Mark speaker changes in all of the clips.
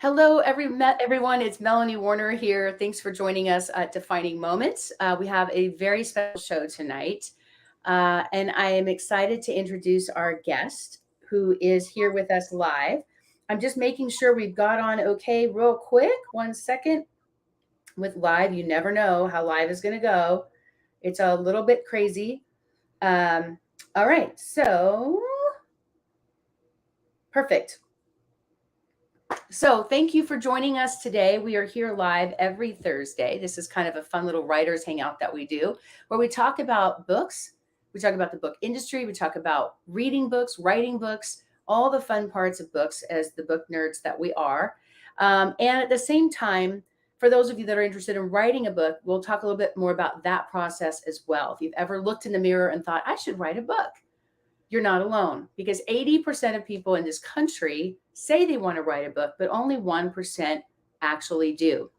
Speaker 1: Hello, everyone. It's Melanie Warner here. Thanks for joining us at Defining Moments. We have a very special show tonight, and I am excited to introduce our guest who is here with us live. I'm just making sure we've got on okay, real quick. 1 second. With live, you never know how live is going to go. It's a little bit crazy. All right, so perfect. So, thank you for joining us today. We are here live every Thursday. This is kind of a fun little writers hangout that we do where we talk about books. We talk about the book industry. We talk about reading books, writing books, all the fun parts of books as the book nerds that we are. And at the same time, for those of you that are interested in writing a book, we'll talk a little bit more about that process as well. If you've ever looked in the mirror and thought, I should write a book, you're not alone, because 80% of people in this country say they want to write a book, but only 1% actually do.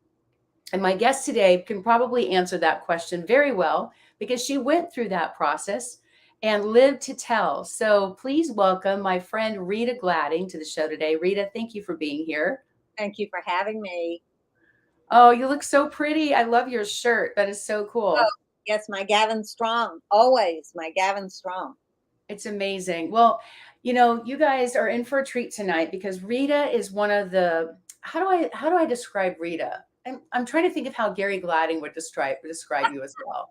Speaker 1: And my guest today can probably answer that question very well because she went through that process and lived to tell. So please welcome my friend Rita Gladding to the show today. Rita, thank you for being here.
Speaker 2: Thank you for having me.
Speaker 1: Oh, you look so pretty. I love your shirt. That is so
Speaker 2: Oh,
Speaker 1: cool.
Speaker 2: yes, my Gavin Strong. Always my Gavin Strong.
Speaker 1: It's amazing. Well, you guys are in for a treat tonight because Rita is one of the how do I describe Rita? I'm trying to think of how Gary Gladding would describe you as well.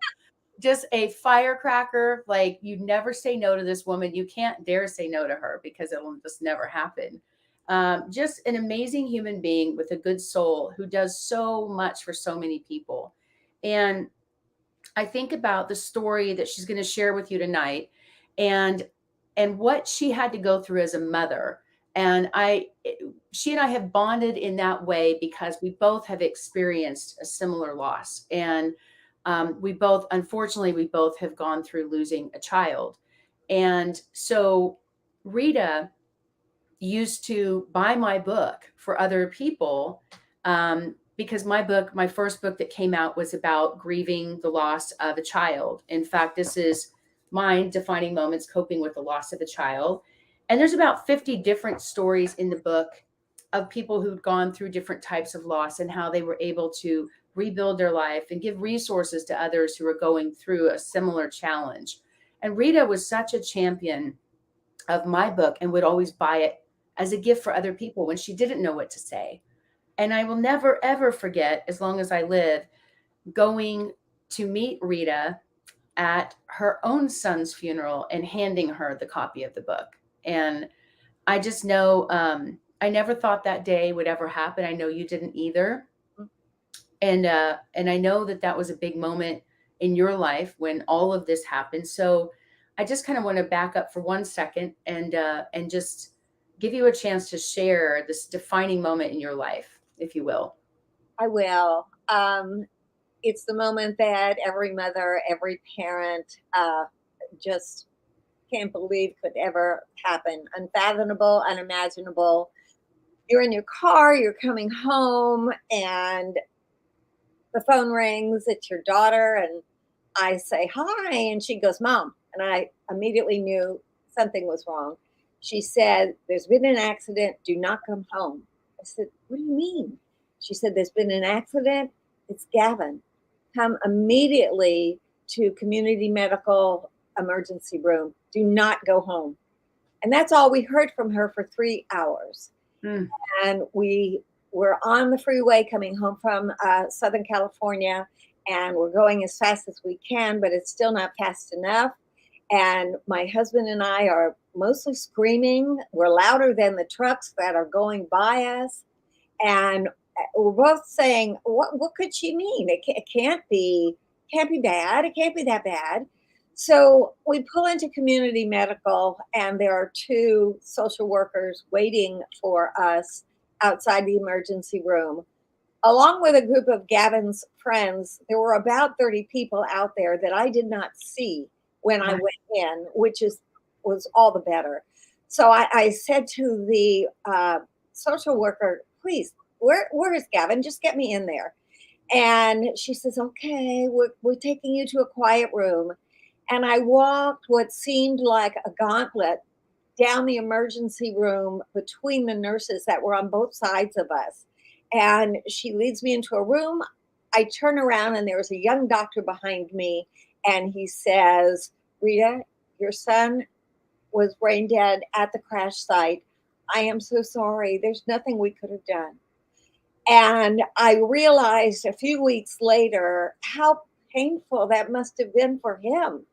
Speaker 1: Just a firecracker, like you never say no to this woman. You can't dare say no to her because it will just never happen. Just an amazing human being with a good soul who does so much for so many people. And I think about the story that she's going to share with you tonight and what she had to go through as a mother. And she and I have bonded in that way because we both have experienced a similar loss. And unfortunately, we both have gone through losing a child. And so Rita used to buy my book for other people, because my first book that came out was about grieving the loss of a child. In fact, this is mine, Defining Moments, Coping with the Loss of a Child. And there's about 50 different stories in the book of people who'd gone through different types of loss and how they were able to rebuild their life and give resources to others who are going through a similar challenge. And Rita was such a champion of my book and would always buy it as a gift for other people when she didn't know what to say. And I will never, ever forget, as long as I live, going to meet Rita at her own son's funeral and handing her the copy of the book. And I just know, I never thought that day would ever happen. I know you didn't either. And I know that that was a big moment in your life when all of this happened. So I just kind of want to back up for 1 second and just give you a chance to share this defining moment in your life, if you will.
Speaker 2: I will. It's the moment that every mother, every parent just can't believe could ever happen. Unfathomable, unimaginable. You're in your car, you're coming home, and the phone rings. It's your daughter, and I say hi, and she goes, Mom. And I immediately knew something was wrong. She said, There's been an accident. Do not come home. I said, What do you mean? She said, There's been an accident. It's Gavin. Come immediately to community medical emergency room. Do not go home. And that's all we heard from her for 3 hours.
Speaker 1: Mm.
Speaker 2: And we were on the freeway coming home from Southern California, and we're going as fast as we can, but it's still not fast enough. And my husband and I are mostly screaming. We're louder than the trucks that are going by us. And we're both saying, what could she mean? It can't be bad. It can't be that bad. So we pull into community medical, and there are two social workers waiting for us outside the emergency room. Along with a group of Gavin's friends, there were about 30 people out there that I did not see when I went in, which was all the better. So I said to the social worker, please, where is Gavin? Just get me in there. And she says, okay, we're taking you to a quiet room. And I walked what seemed like a gauntlet down the emergency room between the nurses that were on both sides of us. And she leads me into a room. I turn around and there's a young doctor behind me. And he says, Rita, your son was brain dead at the crash site. I am so sorry. There's nothing we could have done. And I realized a few weeks later how painful that must have been for him.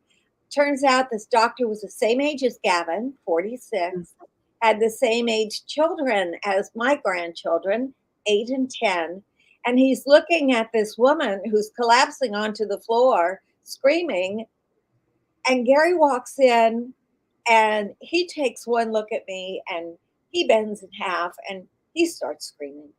Speaker 2: Turns out this doctor was the same age as Gavin, 46, had the same age children as my grandchildren, 8 and 10. And he's looking at this woman who's collapsing onto the floor, screaming. And Gary walks in and he takes one look at me and he bends in half and he starts screaming.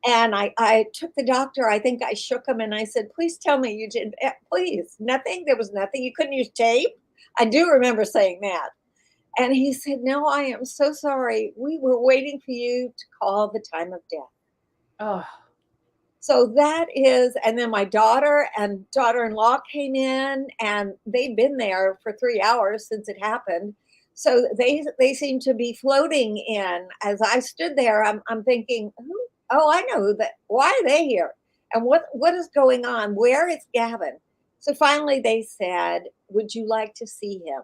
Speaker 2: And I took the doctor, I think I shook him and I said, please tell me you did, please, nothing. There was nothing. You couldn't use tape. I do remember saying that. And he said, no, I am so sorry. We were waiting for you to call the time of death.
Speaker 1: Oh,
Speaker 2: So that is, and then my daughter and daughter-in-law came in and they've been there for 3 hours since it happened. So they seem to be floating in. As I stood there, I'm thinking, oh, I know that. Why are they here? And what is going on? Where is Gavin? So finally they said, would you like to see him?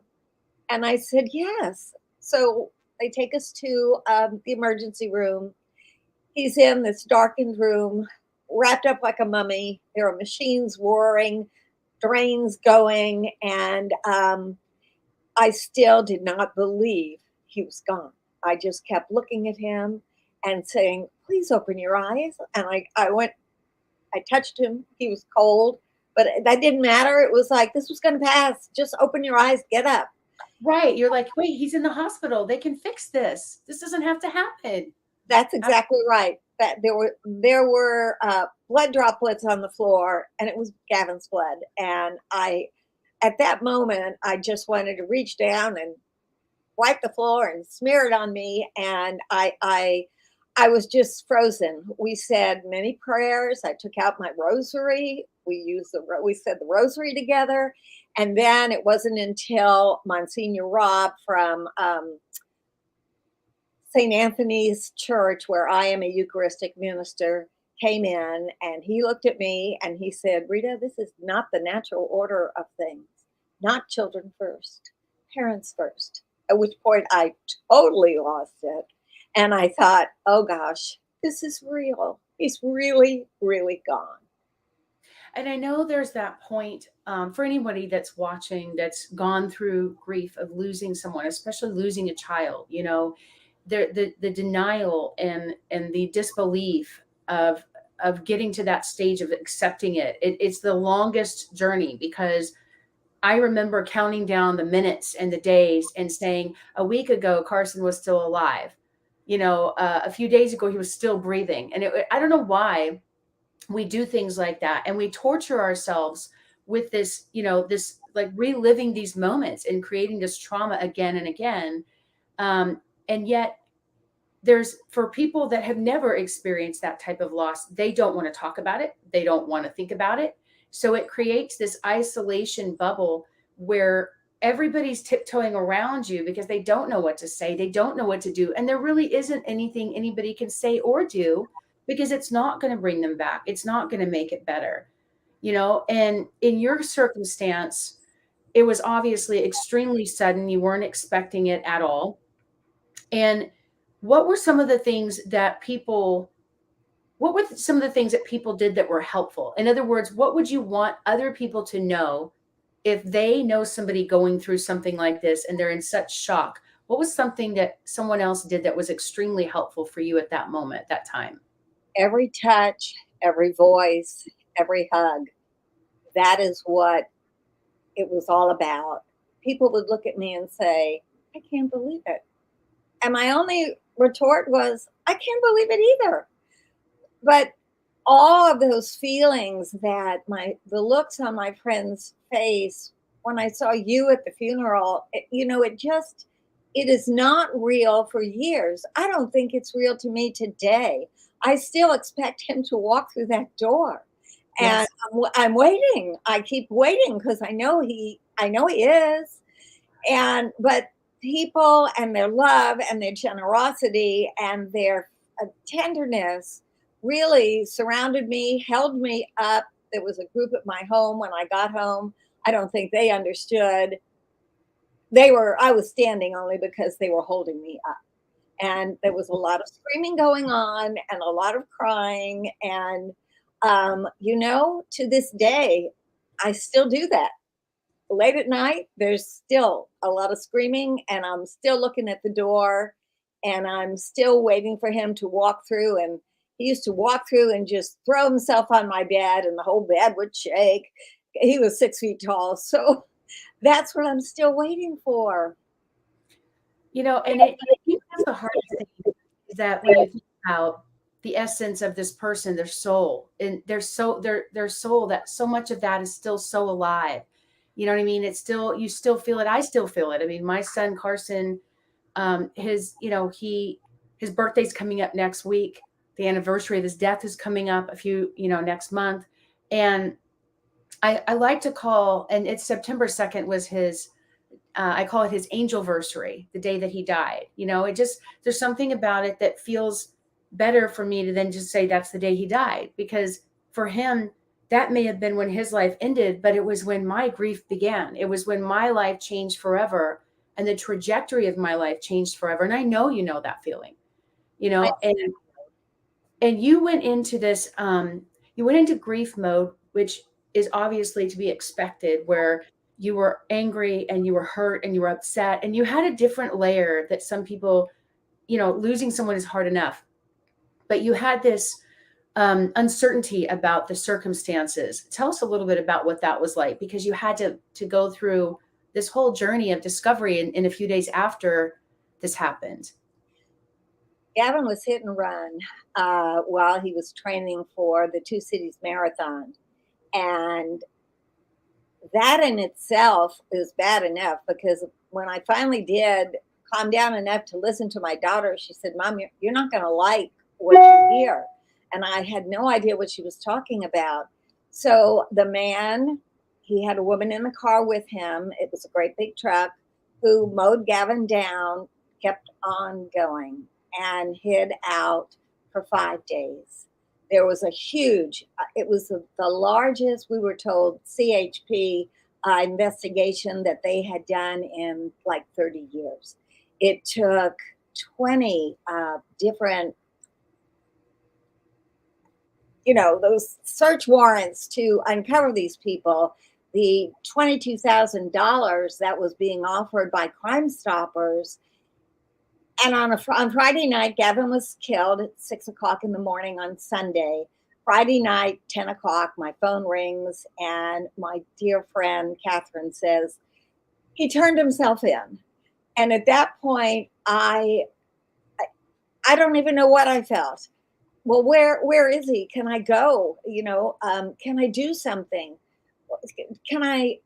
Speaker 2: And I said, yes. So they take us to the emergency room. He's in this darkened room, wrapped up like a mummy. There are machines roaring, drains going, and I still did not believe he was gone. I just kept looking at him and saying, please open your eyes. And I touched him. He was cold, but that didn't matter. It was like, this was going to pass. Just open your eyes, get up.
Speaker 1: right. You're like, wait, he's in the hospital. They can fix this. This doesn't have to happen.
Speaker 2: That's exactly right. That there were blood droplets on the floor, and it was Gavin's blood. And at that moment, I just wanted to reach down and wipe the floor and smear it on me. And I was just frozen. We said many prayers. I took out my rosary. We said the rosary together. And then it wasn't until Monsignor Rob from St. Anthony's Church, where I am a Eucharistic minister, came in and he looked at me and he said, Rita, this is not the natural order of things. Not children first, parents first. At which point I totally lost it. And I thought, oh gosh, this is real. He's really, really gone.
Speaker 1: And I know there's that point for anybody that's watching that's gone through grief of losing someone, especially losing a child. You know, the denial and the disbelief of getting to that stage of accepting it's the longest journey, because I remember counting down the minutes and the days and saying, a week ago Carson was still alive, you know, a few days ago he was still breathing. And I don't know why we do things like that, and we torture ourselves with this, you know, this like reliving these moments and creating this trauma again and again. And yet there's, for people that have never experienced that type of loss, they don't want to talk about it. They don't want to think about it. So it creates this isolation bubble where everybody's tiptoeing around you because they don't know what to say. They don't know what to do. And there really isn't anything anybody can say or do, because it's not going to bring them back. It's not going to make it better, you know? And in your circumstance, it was obviously extremely sudden. You weren't expecting it at all. And what were some of the things that people did that were helpful? In other words, what would you want other people to know if they know somebody going through something like this and they're in such shock? What was something that someone else did that was extremely helpful for you at that moment, that time?
Speaker 2: Every touch, every voice, every hug. That is what it was all about. People would look at me and say, I can't believe it. And my only retort was, I can't believe it either. But all of those feelings, that the looks on my friend's face when I saw you at the funeral, it is not real for years. I don't think it's real to me today. I still expect him to walk through that door.
Speaker 1: Yes.
Speaker 2: And I'm waiting. I keep waiting because I know he is. But people and their love and their generosity and their tenderness really surrounded me, held me up. There was a group at my home when I got home. I don't think they understood. I was standing only because they were holding me up. And there was a lot of screaming going on and a lot of crying. And, to this day, I still do that. Late at night, there's still a lot of screaming, and I'm still looking at the door, and I'm still waiting for him to walk through. And he used to walk through and just throw himself on my bed, and the whole bed would shake. He was 6 feet tall. So that's what I'm still waiting for.
Speaker 1: And I think that's the hardest thing is that when you think about the essence of this person, their soul, and their soul, that so much of that is still so alive. You know what I mean? It's still, you still feel it. I still feel it. I mean, my son Carson, his birthday's coming up next week. The anniversary of his death is coming up next month. And I like to call, and it's September 2nd was his, I call it his angelversary, the day that he died. There's something about it that feels better for me to then just say that's the day he died, because for him, that may have been when his life ended, but it was when my grief began. It was when my life changed forever and the trajectory of my life changed forever. And I know, that feeling, and you went into this, you went into grief mode, which is obviously to be expected, where you were angry and you were hurt and you were upset and you had a different layer that some people, losing someone is hard enough, but you had this uncertainty about the circumstances. Tell us a little bit about what that was like, because you had to go through this whole journey of discovery in a few days after this happened.
Speaker 2: Gavin was hit and run while he was training for the Two Cities Marathon. And that in itself is bad enough, because when I finally did calm down enough to listen to my daughter, she said, "Mom, you're not going to like what you hear." And I had no idea what she was talking about. So the man, he had a woman in the car with him. It was a great big truck, who mowed Gavin down, kept on going, and hid out for 5 days. There was a huge, it was the largest, we were told, CHP investigation that they had done in like 30 years. It took 20 different, those search warrants to uncover these people. The $22,000 that was being offered by Crime Stoppers. And on Friday night, Gavin was killed at 6 o'clock in the morning on Sunday. Friday night, 10 o'clock, my phone rings, and my dear friend Catherine says he turned himself in. And at that point, I don't even know what I felt. Well, where is he? Can I go? Can I do something? Can I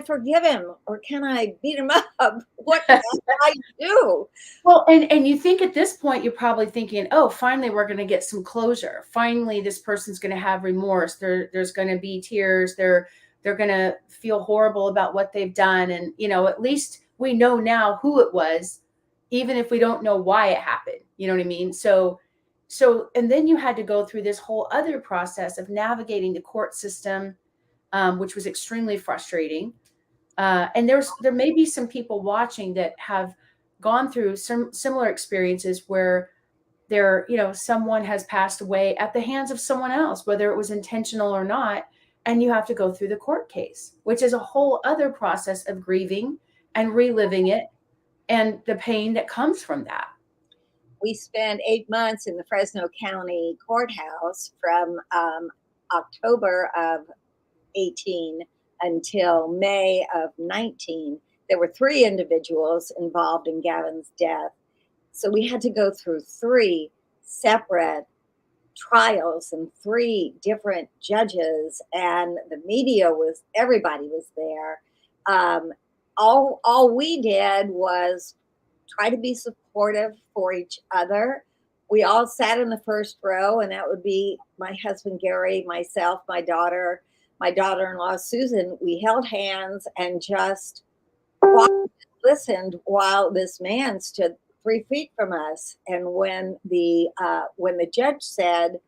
Speaker 2: forgive him, or can I beat him up? What can I do?
Speaker 1: Well, and you think at this point, you're probably thinking, oh, finally, we're going to get some closure. Finally, this person's going to have remorse. There's going to be tears. They're going to feel horrible about what they've done. And, at least we know now who it was, even if we don't know why it happened. You know what I mean? So, and then you had to go through this whole other process of navigating the court system, which was extremely frustrating. And there may be some people watching that have gone through some similar experiences where someone has passed away at the hands of someone else, whether it was intentional or not. And you have to go through the court case, which is a whole other process of grieving and reliving it and the pain that comes from that.
Speaker 2: We spent 8 months in the Fresno County courthouse from October of 18 until May of 19. There were 3 individuals involved in Gavin's death. So we had to go through 3 separate trials and 3 different judges, and the media everybody was there. All we did was try to be supportive for each other. We all sat in the first row, and that would be my husband, Gary, myself, my daughter-in-law, Susan. We held hands and just walked listened while this man stood 3 feet from us. And when the judge said,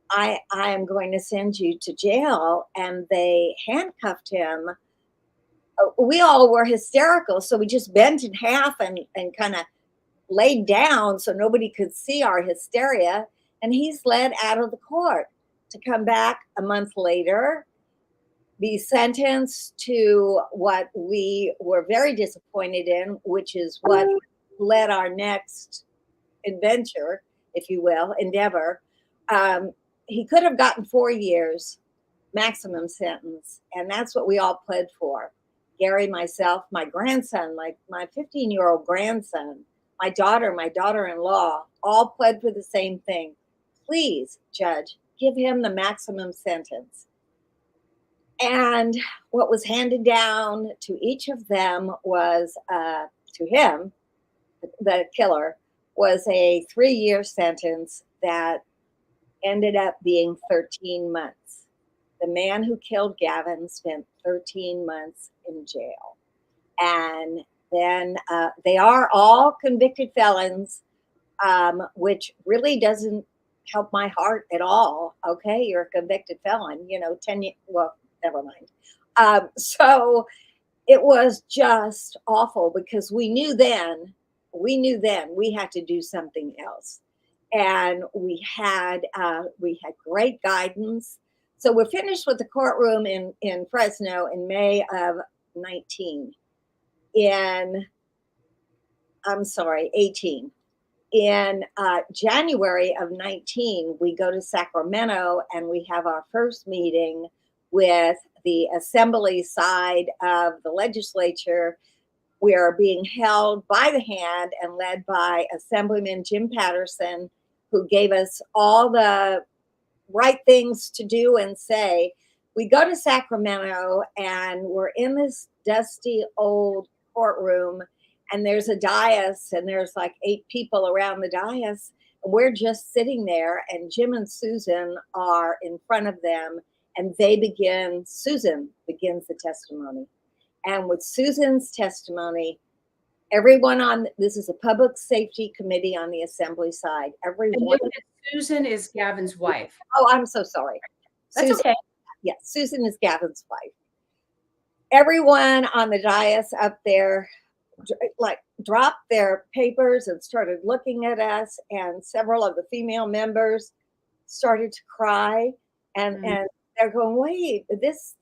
Speaker 2: I am going to send you to jail, and they handcuffed him, we all were hysterical. So we just bent in half and kind of laid down so nobody could see our hysteria. And he's led out of the court to come back a month later, be sentenced to what we were very disappointed in, which is what led our next adventure, if you will, endeavor. He could have gotten 4 years maximum sentence, and that's what we all pled for. Gary, myself, my grandson, my 15-year-old grandson, my daughter-in-law, all pled for the same thing. Please, judge, give him the maximum sentence. And what was handed down to each of them was, to him, the killer, was a 3-year sentence that ended up being 13 months. The man who killed Gavin spent 13 months in jail. And then they are all convicted felons, which really doesn't help my heart at all. Okay, you're a convicted felon, 10 years, well, never mind. So it was just awful because we knew then we had to do something else. And we had great guidance. So we're finished with the courtroom in Fresno in May of 19. I'm sorry, 18. In January of 19, we go to Sacramento and we have our first meeting with the assembly side of the legislature. We are being held by the hand and led by Assemblyman Jim Patterson, who gave us all the right things to do and say. We go to Sacramento and we're in this dusty old courtroom, and there's a dais and there's like 8 people around the dais. And we're just sitting there, and Jim and Susan are in front of them, and Susan begins the testimony. And with Susan's testimony, this is a public safety committee on the assembly side.
Speaker 1: Susan is Gavin's wife.
Speaker 2: Oh, I'm so sorry.
Speaker 1: That's
Speaker 2: Susan,
Speaker 1: okay.
Speaker 2: Yes, Susan is Gavin's wife. Everyone on the dais up there dropped their papers and started looking at us, and several of the female members started to cry, and they're going, wait, this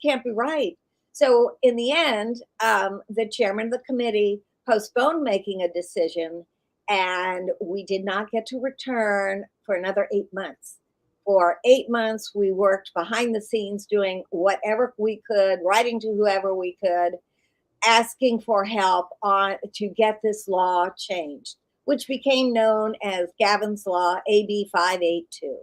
Speaker 2: can't be right. So in the end, the chairman of the committee postponed making a decision, and we did not get to return for another 8 months. For 8 months, we worked behind the scenes doing whatever we could, writing to whoever we could, asking for help to get this law changed, which became known as Gavin's Law, AB 582.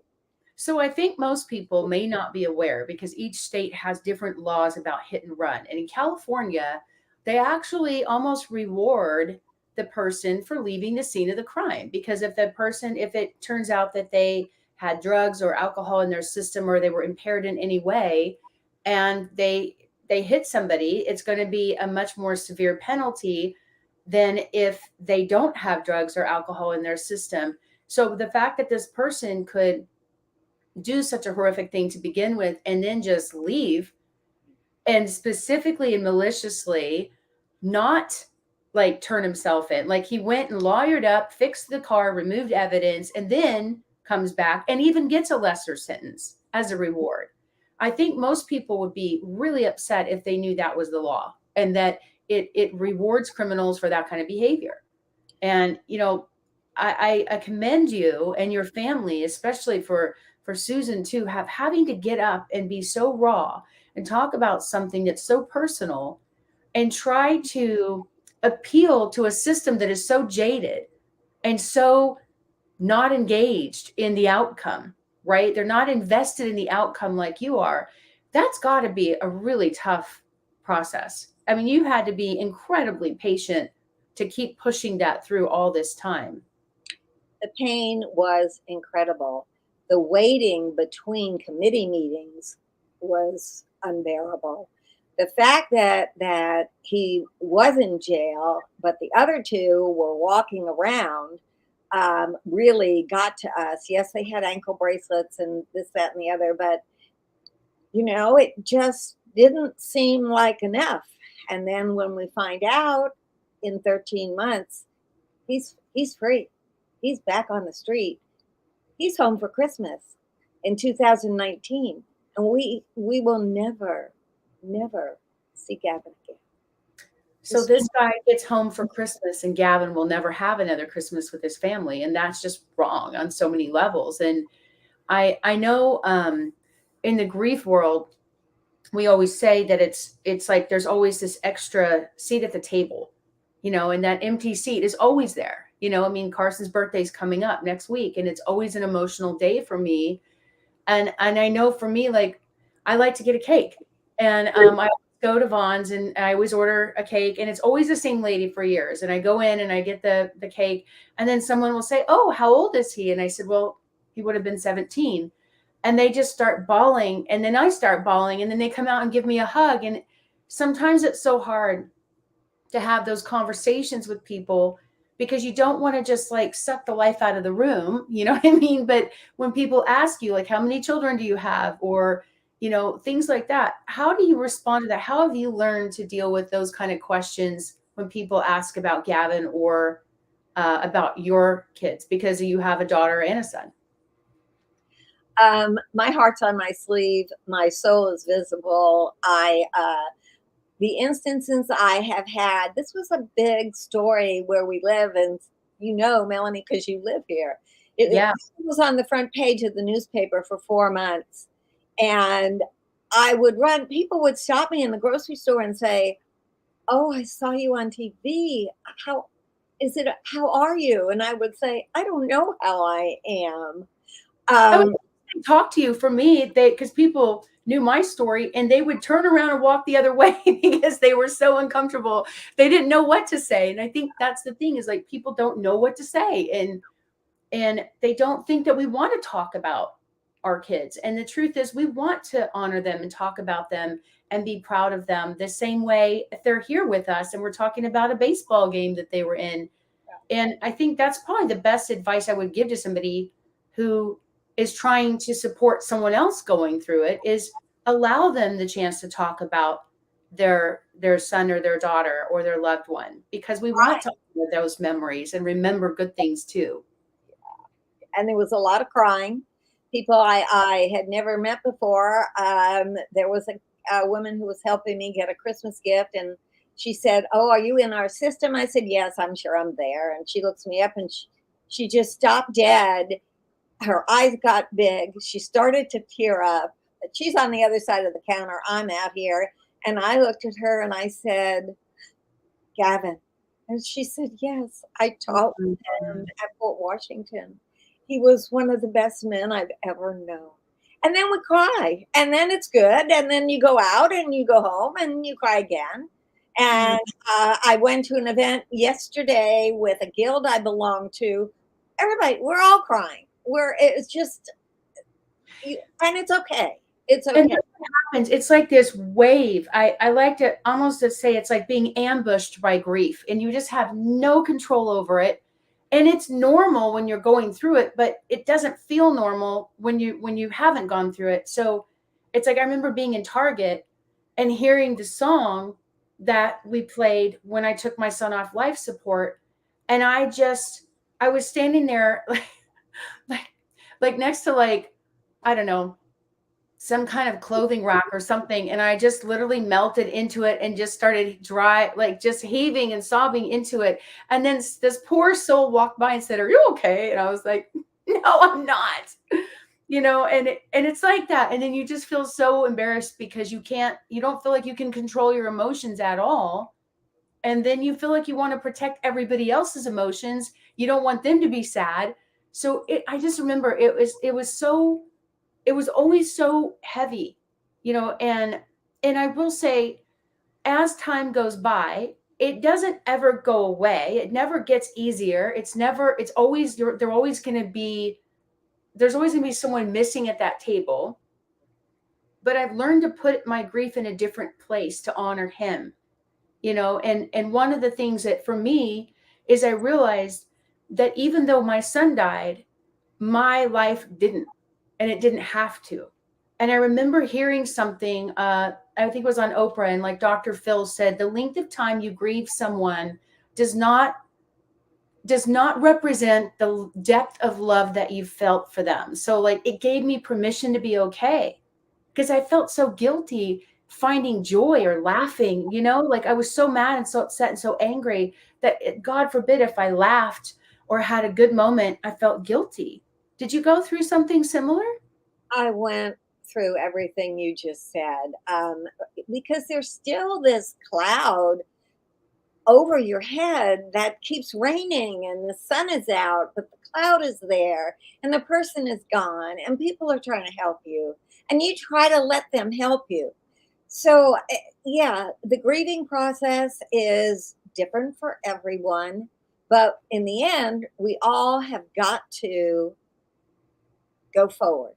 Speaker 1: So I think most people may not be aware, because each state has different laws about hit and run. And in California, they actually almost reward the person for leaving the scene of the crime, because if it turns out that they had drugs or alcohol in their system, or they were impaired in any way, and they hit somebody, it's going to be a much more severe penalty than if they don't have drugs or alcohol in their system. So the fact that this person could do such a horrific thing to begin with and then just leave, and specifically and maliciously not like turn himself in, like he went and lawyered up, fixed the car, removed evidence, and then comes back and even gets a lesser sentence as a reward. I think most people would be really upset if they knew that was the law, and that it rewards criminals for that kind of behavior. And I commend you and your family, especially for Susan too, having to get up and be so raw and talk about something that's so personal, and try to appeal to a system that is so jaded and so not engaged in the outcome, right? They're not invested in the outcome like you are. That's got to be a really tough process. I mean, you had to be incredibly patient to keep pushing that through all this time.
Speaker 2: The pain was incredible. The waiting between committee meetings was unbearable. the fact that he was in jail, but the other two were walking around, really got to us. Yes, they had ankle bracelets and this, that, and the other, but it just didn't seem like enough. And then when we find out in 13 months, he's free. He's back on the street. He's home for Christmas in 2019. And we will never see Gavin again.
Speaker 1: So this guy gets home for Christmas and Gavin will never have another Christmas with his family. And that's just wrong on so many levels. And I know in the grief world, we always say that it's like there's always this extra seat at the table, and that empty seat is always there. I mean, Carson's birthday is coming up next week, and it's always an emotional day for me. And I know for me, like, I like to get a cake, and I go to Vaughn's and I always order a cake, and it's always the same lady for years. And I go in and I get the cake, and then someone will say, "Oh, how old is he?" And I said, "Well, he would have been 17." And they just start bawling, and then I start bawling, and then they come out and give me a hug. And sometimes it's so hard to have those conversations with people because you don't want to just like suck the life out of the room, you know what I mean? But when people ask you, like, how many children do you have, or things like that, how do you respond to that? How have you learned to deal with those kind of questions when people ask about Gavin or about your kids, because you have a daughter and a son?
Speaker 2: My heart's on my sleeve. My soul is visible. The instances I have had, this was a big story where we live, and Melanie, because you live here.
Speaker 1: Yeah.
Speaker 2: It was on the front page of the newspaper for 4 months. And people would stop me in the grocery store and say, "Oh, I saw you on TV. How are you?" And I would say, "I don't know how I am."
Speaker 1: I would talk to you. For me, because people knew my story and they would turn around and walk the other way because they were so uncomfortable. They didn't know what to say. And I think that's the thing, is like, people don't know what to say, and they don't think that we want to talk about our kids. And the truth is, we want to honor them and talk about them and be proud of them the same way if they're here with us and we're talking about a baseball game that they were in. And I think that's probably the best advice I would give to somebody who is trying to support someone else going through it, is allow them the chance to talk about their son or their daughter or their loved one, because we want to honor those memories and remember good things too.
Speaker 2: And there was a lot of crying. People I had never met before. There was a woman who was helping me get a Christmas gift, and she said, "Oh, are you in our system?" I said, "Yes, I'm sure I'm there." And she looks me up, and she just stopped dead. Her eyes got big. She started to tear up. She's on the other side of the counter. I'm out here. And I looked at her and I said, "Gavin." And she said, "Yes, I taught with him at Fort Washington. He was one of the best men I've ever known." And then we cry, and then it's good. And then you go out and you go home and you cry again. And I went to an event yesterday with a guild I belong to. Everybody, we're all crying. It's just, and it's okay. It's okay.
Speaker 1: And what happens, it's like this wave. I like to almost to say it's like being ambushed by grief, and you just have no control over it. And it's normal when you're going through it, but it doesn't feel normal when you haven't gone through it. So it's like, I remember being in Target and hearing the song that we played when I took my son off life support. And I was standing there like next to, like, I don't know, some kind of clothing rack or something. And I just literally melted into it and just started like just heaving and sobbing into it. And then this poor soul walked by and said, "Are you okay?" And I was like, "No, I'm not." And it's like that. And then you just feel so embarrassed because you don't feel like you can control your emotions at all. And then you feel like you want to protect everybody else's emotions. You don't want them to be sad. So I just remember it was always so heavy, and I will say, as time goes by, it doesn't ever go away. It never gets easier. It's always, there's always going to be someone missing at that table. but I've learned to put my grief in a different place to honor him, you know. And one of the things that for me is I realized that even though my son died, my life didn't, and it didn't have to. And I remember hearing something, I think it was on Oprah, and like Dr. Phil said, the length of time you grieve someone does not represent the depth of love that you felt for them. So like it gave me permission to be okay, because I felt so guilty finding joy or laughing, you know, like I was so mad and so upset and so angry that God forbid if I laughed or had a good moment, I felt guilty. Did you go through something similar?
Speaker 2: I went through everything you just said, because there's still this cloud over your head that keeps raining and the sun is out, but the cloud is there and the person is gone and people are trying to help you and you try to let them help you. So, yeah, the grieving process is different for everyone, but in the end, we all have got to go forward.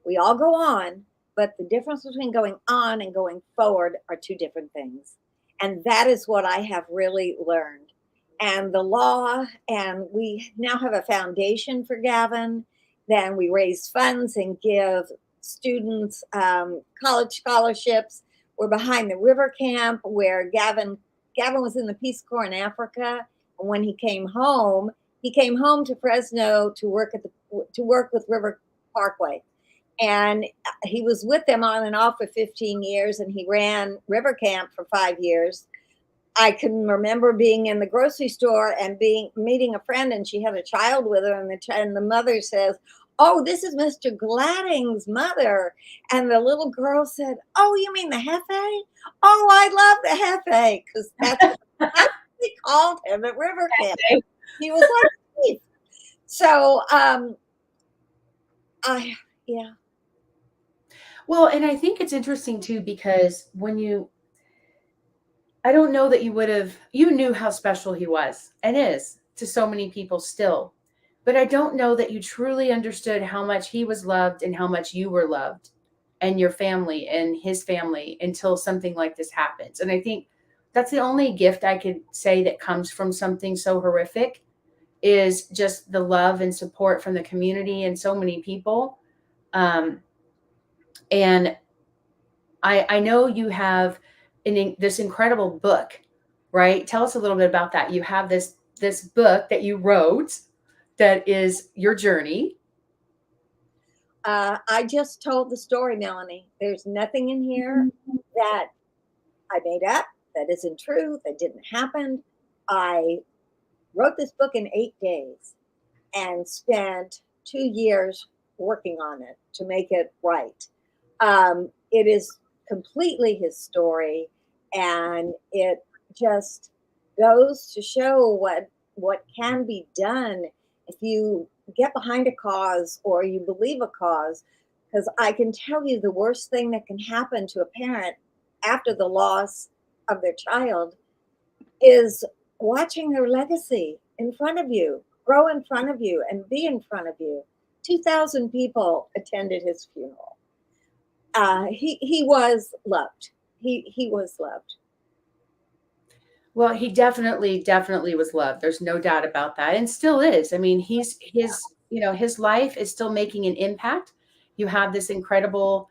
Speaker 2: We all go on, but the difference between going on and going forward are two different things. And that is what I have really learned. And the law, and we now have a foundation for Gavin. Then we raise funds and give students college scholarships. We're behind the river camp where Gavin was in the Peace Corps in Africa. And when he came home to Fresno to work with River Parkway, and he was with them on and off for 15 years, and he ran river camp for 5 years. I can remember being in the grocery store and meeting a friend, and she had a child with her, and the mother says, "Oh, this is Mr. Gladding's mother." And the little girl said, "Oh, you mean the Hefe? Oh, I love the Hefe," because that's what they called him at river camp. He was like Steve. So I yeah.
Speaker 1: Well, and I think it's interesting too, because I don't know that you knew how special he was and is to so many people still, but I don't know that you truly understood how much he was loved and how much you were loved and your family and his family until something like this happens. And I think that's the only gift I could say that comes from something so horrific is just the love and support from the community and so many people. And I know you have this incredible book, right? Tell us a little bit about that. You have this book that you wrote that is your journey.
Speaker 2: I just told the story, Melanie. There's nothing in here that I made up, that isn't true, that didn't happen. I wrote this book in 8 days and spent 2 years working on it to make it right. It is completely his story, and it just goes to show what can be done if you get behind a cause or you believe a cause. Because I can tell you the worst thing that can happen to a parent after the loss of their child is watching their legacy in front of you, grow in front of you, and be in front of you. 2,000 people attended his funeral. He was loved. He was loved.
Speaker 1: Well, he definitely was loved. There's no doubt about that, and still is. I mean, his life is still making an impact. You have this incredible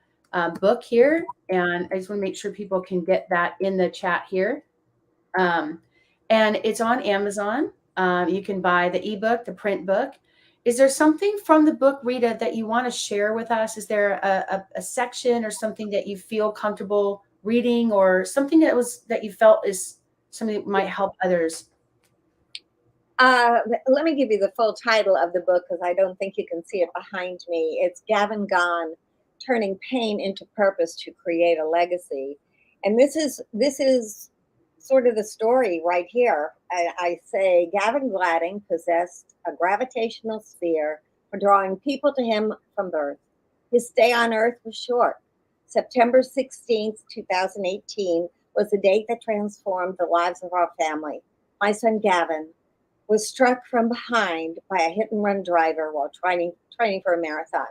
Speaker 1: book here, and I just want to make sure people can get that in the chat here. Um, and it's on Amazon. You can buy the ebook, the print book. Is there something from the book, Rita, that you want to share with us? Is there a section or something that you feel comfortable reading, or something that you felt is something that might help others?
Speaker 2: Let me give you the full title of the book because I don't think you can see it behind me. It's Gavin Gone, Turning Pain into Purpose to Create a Legacy. And this is sort of the story right here. I say Gavin Gladding possessed a gravitational sphere for drawing people to him from birth. His stay on Earth was short. September 16th, 2018 was the date that transformed the lives of our family. My son Gavin was struck from behind by a hit and run driver while training for a marathon.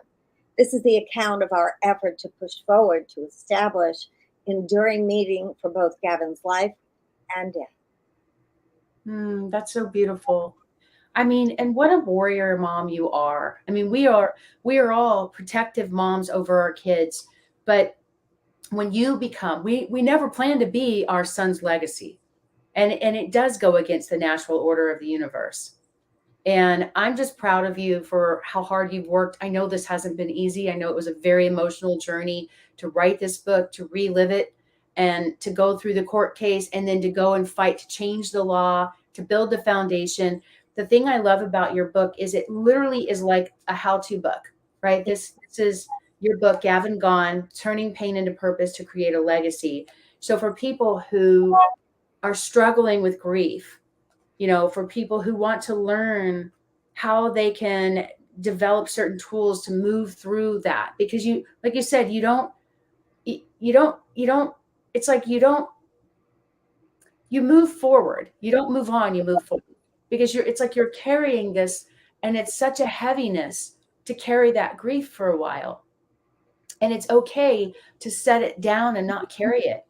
Speaker 2: This is the account of our effort to push forward to establish enduring meaning for both Gavin's life and death.
Speaker 1: That's so beautiful. I mean, and what a warrior mom you are. I mean, we are all protective moms over our kids, but when you become, we never plan to be our son's legacy. And it does go against the natural order of the universe. And I'm just proud of you for how hard you've worked. I know this hasn't been easy. I know it was a very emotional journey to write this book, to relive it, and to go through the court case, and then to go and fight to change the law, to build the foundation. The thing I love about your book is it literally is like a how-to book, right? This is your book, Gavin Gone, Turning Pain into Purpose to Create a Legacy. So for people who are struggling with grief, for people who want to learn how they can develop certain tools to move through that, because like you said, it's like you move forward, you don't move on, you move forward, because it's like you're carrying this, and it's such a heaviness to carry that grief for a while. And it's okay to set it down and not carry it.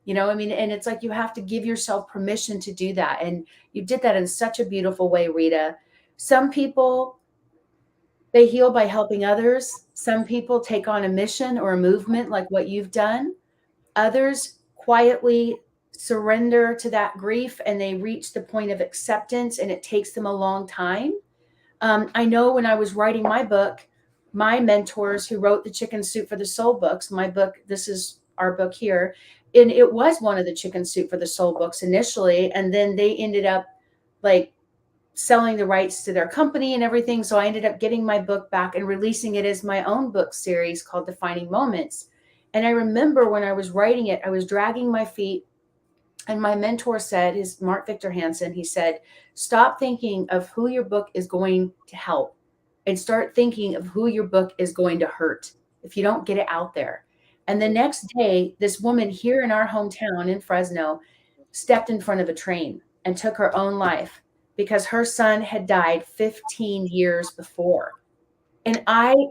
Speaker 1: I mean, and it's like you have to give yourself permission to do that. And you did that in such a beautiful way, Rita. Some people, they heal by helping others. Some people take on a mission or a movement like what you've done. Others quietly surrender to that grief and they reach the point of acceptance, and it takes them a long time. I know when I was writing my book, my mentors who wrote the Chicken Soup for the Soul books, my book, this is our book here, and it was one of the Chicken Soup for the Soul books initially, and then they ended up like selling the rights to their company and everything. So I ended up getting my book back and releasing it as my own book series called Defining Moments. And I remember when I was writing it, I was dragging my feet. And my mentor said, is Mark Victor Hansen, he said, stop thinking of who your book is going to help and start thinking of who your book is going to hurt if you don't get it out there. And the next day, this woman here in our hometown in Fresno stepped in front of a train and took her own life because her son had died 15 years before. And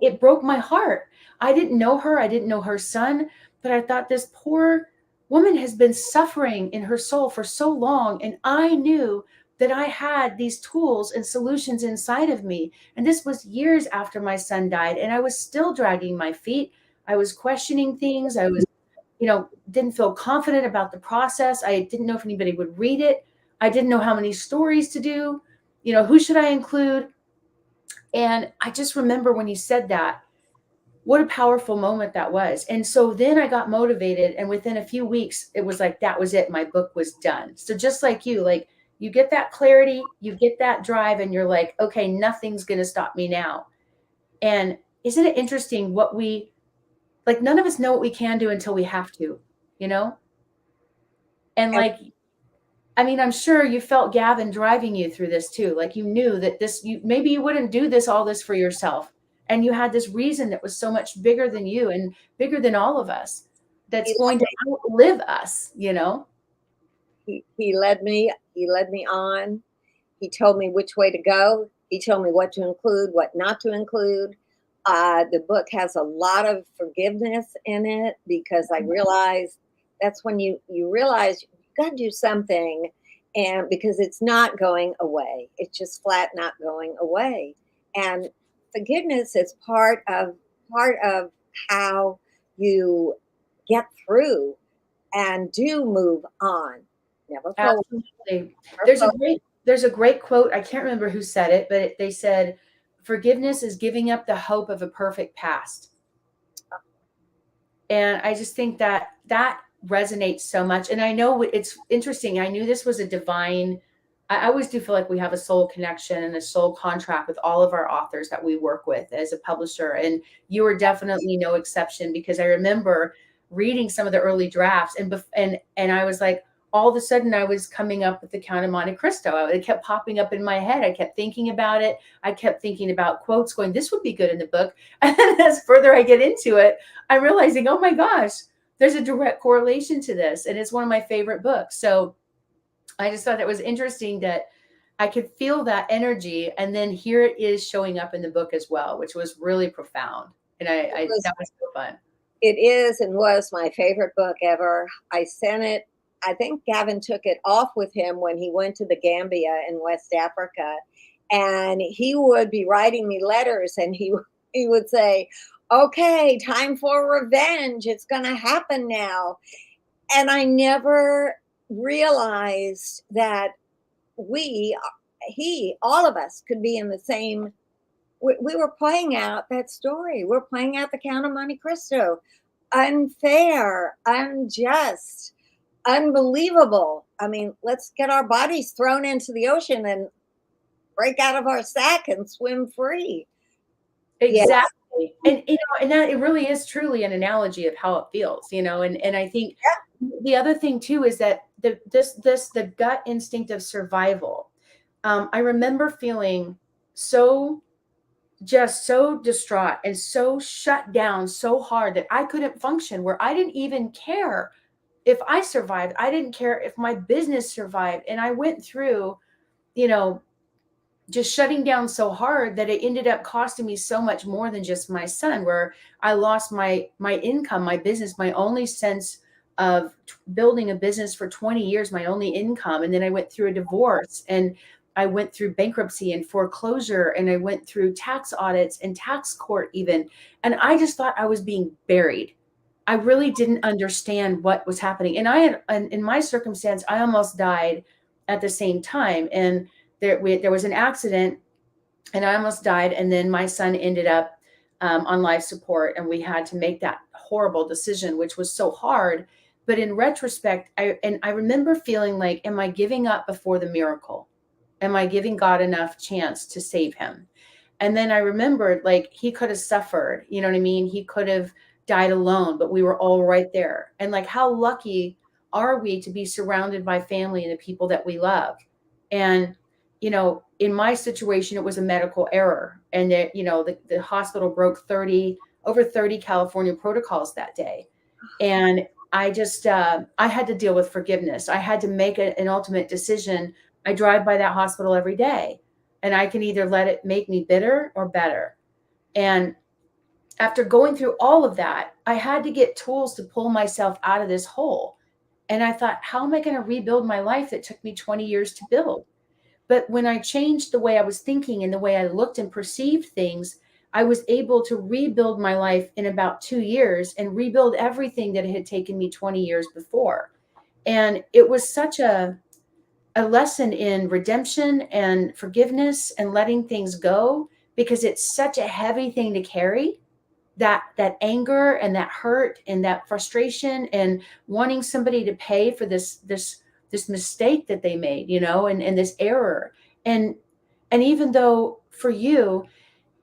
Speaker 1: it broke my heart. I didn't know her. I didn't know her son, but I thought this poor woman has been suffering in her soul for so long. And I knew that I had these tools and solutions inside of me. And this was years after my son died. And I was still dragging my feet. I was questioning things. I was, didn't feel confident about the process. I didn't know if anybody would read it. I didn't know how many stories to do. Who should I include? And I just remember when you said that, what a powerful moment that was. And so then I got motivated, and within a few weeks, it was like, that was it. My book was done. So just like you get that clarity, you get that drive, and you're like, okay, nothing's going to stop me now. And isn't it interesting none of us know what we can do until we have to, And I'm sure you felt Gavin driving you through this too. Like you knew that maybe you wouldn't do all this for yourself. And you had this reason that was so much bigger than you and bigger than all of us, that's going to outlive us,
Speaker 2: He led me on. He told me which way to go. He told me what to include, what not to include. The book has a lot of forgiveness in it because I realized that's when you realize you got to do something, and because it's not going away. It's just flat not going away. And forgiveness is part of how you get through and do move on. Never forward.
Speaker 1: Absolutely. There's a great quote. I can't remember who said it, but they said, forgiveness is giving up the hope of a perfect past. And I just think that resonates so much. And I know it's interesting. I knew this was a divine, I always do feel like we have a soul connection and a soul contract with all of our authors that we work with as a publisher. And you were definitely no exception, because I remember reading some of the early drafts and I was like, all of a sudden I was coming up with the Count of Monte Cristo. It kept popping up in my head. I kept thinking about it. I kept thinking about quotes going, this would be good in the book. And as further I get into it, I'm realizing, oh my gosh, there's a direct correlation to this. And it's one of my favorite books. So I just thought it was interesting that I could feel that energy. And then here it is showing up in the book as well, which was really profound. And
Speaker 2: was,
Speaker 1: that was so fun.
Speaker 2: it is and was my favorite book ever. I sent it. I think Gavin took it off with him when he went to the Gambia in West Africa, and he would be writing me letters, and he would say, "Okay, time for revenge. It's going to happen now." And I never realized that we, all of us could be in the same. We were playing out that story. We're playing out the Count of Monte Cristo. Unfair, unjust, unbelievable. I mean, let's get our bodies thrown into the ocean and break out of our sack and swim free. Yes.
Speaker 1: Exactly. And and that it really is truly an analogy of how it feels, and I think the other thing too is that the gut instinct of survival. I remember feeling so just so distraught and so shut down so hard that I couldn't function, where I didn't even care if I survived. I didn't care if my business survived. And I went through, you know, just shutting down so hard that it ended up costing me so much more than just my son, where I lost my income, my business, my only sense of building a business for 20 years, my only income. And then I went through a divorce, and I went through bankruptcy and foreclosure, and I went through tax audits and tax court even. And I just thought I was being buried. I really didn't understand what was happening. And in my circumstance, I almost died at the same time. And there was an accident, and I almost died. And then my son ended up on life support, and we had to make that horrible decision, which was so hard. But in retrospect, I remember feeling like, am I giving up before the miracle? Am I giving God enough chance to save him? And then I remembered, like, he could have suffered, you know what I mean? He could have died alone, but we were all right there. And like, how lucky are we to be surrounded by family and the people that we love? And, in my situation, it was a medical error. And that, the hospital broke over 30 California protocols that day. And I just, I had to deal with forgiveness. I had to make an ultimate decision. I drive by that hospital every day, and I can either let it make me bitter or better. And after going through all of that, I had to get tools to pull myself out of this hole. And I thought, how am I going to rebuild my life that took me 20 years to build? But when I changed the way I was thinking and the way I looked and perceived things, I was able to rebuild my life in about 2 years and rebuild everything that had taken me 20 years before. And it was such a lesson in redemption and forgiveness and letting things go, because it's such a heavy thing to carry, that anger and that hurt and that frustration and wanting somebody to pay for this mistake that they made, and this error. And even though for you